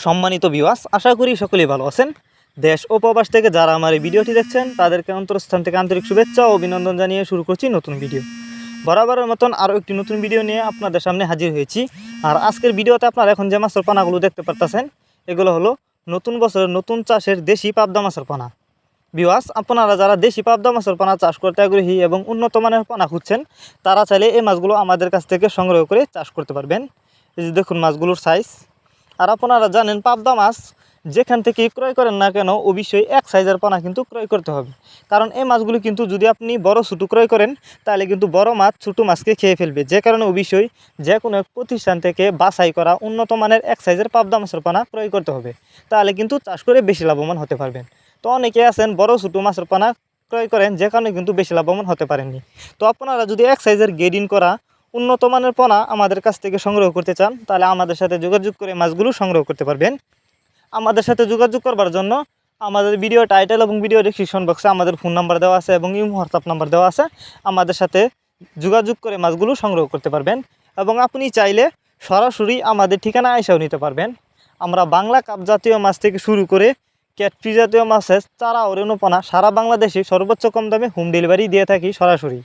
সম্মানিত ভিউয়ার্স, আশা করি সকলেই ভালো আছেন। দেশ ও প্রবাস থেকে যারা আমার এই ভিডিওটি দেখছেন তাদেরকে অন্তরস্থান থেকে আন্তরিক শুভেচ্ছা ও অভিনন্দন জানিয়ে শুরু করছি নতুন ভিডিও। বরাবরের মতন আরও একটি নতুন ভিডিও নিয়ে আপনাদের সামনে হাজির হয়েছি। আর আজকের ভিডিওতে আপনারা এখন যে মাছের পানাগুলো দেখতে পারতেছেন এগুলো হলো নতুন বছরের নতুন চাষের দেশি পাবদা মাছের পানা। ভিউয়ার্স, আপনারা যারা দেশি পাবদা মাছের পানা চাষ করতে আগ্রহী এবং উন্নত মানের পানা খুঁজছেন তারা চাইলে এই মাছগুলো আমাদের কাছ থেকে সংগ্রহ করে চাষ করতে পারবেন। এই যে দেখুন মাছগুলোর সাইজ। আর আপনারা জানেন পাবদা মাছ যেখান থেকে ক্রয় করেন না কেন অবশ্যই এক সাইজের পানা কিন্তু ক্রয় করতে হবে, কারণ এই মাছগুলো কিন্তু যদি আপনি বড় ছোটো ক্রয় করেন তাহলে কিন্তু বড় মাছ ছোটো মাছকে খেয়ে ফেলবে। যে কারণে অবশ্যই যে কোনো এক প্রতিষ্ঠান থেকে বাছাই করা উন্নত মানের এক সাইজের পাবদা মাছের পানা ক্রয় করতে হবে, তাহলে কিন্তু চাষ করে বেশি লাভবান হতে পারবেন। তো অনেকে আছেন বড় ছোটো মাছের পানা ক্রয় করেন যে কারণে কিন্তু বেশি লাভবান হতে পারেননি। তো আপনারা যদি এক সাইজের গ্রেডিং করা উন্নত মানের পোনা আমাদের কাছ থেকে সংগ্রহ করতে চান তাহলে আমাদের সাথে যোগাযোগ করে মাছগুলো সংগ্রহ করতে পারবেন। আমাদের সাথে যোগাযোগ করবার জন্য আমাদের ভিডিও টাইটেল এবং ভিডিও ডেসক্রিপশন বক্সে আমাদের ফোন নাম্বার দেওয়া আছে এবং ইমো হোয়াটসঅ্যাপ নাম্বার দেওয়া আছে। আমাদের সাথে যোগাযোগ করে মাছগুলো সংগ্রহ করতে পারবেন এবং আপনি চাইলে সরাসরি আমাদের ঠিকানা এসেও নিতে পারবেন। আমরা বাংলা কাপ জাতীয় মাছ থেকে শুরু করে ক্যাটফিশ জাতীয় মাছের চারা ও রেণুপোনা সারা বাংলাদেশে সর্বোচ্চ কম দামে হোম ডেলিভারি দিয়ে থাকি সরাসরি।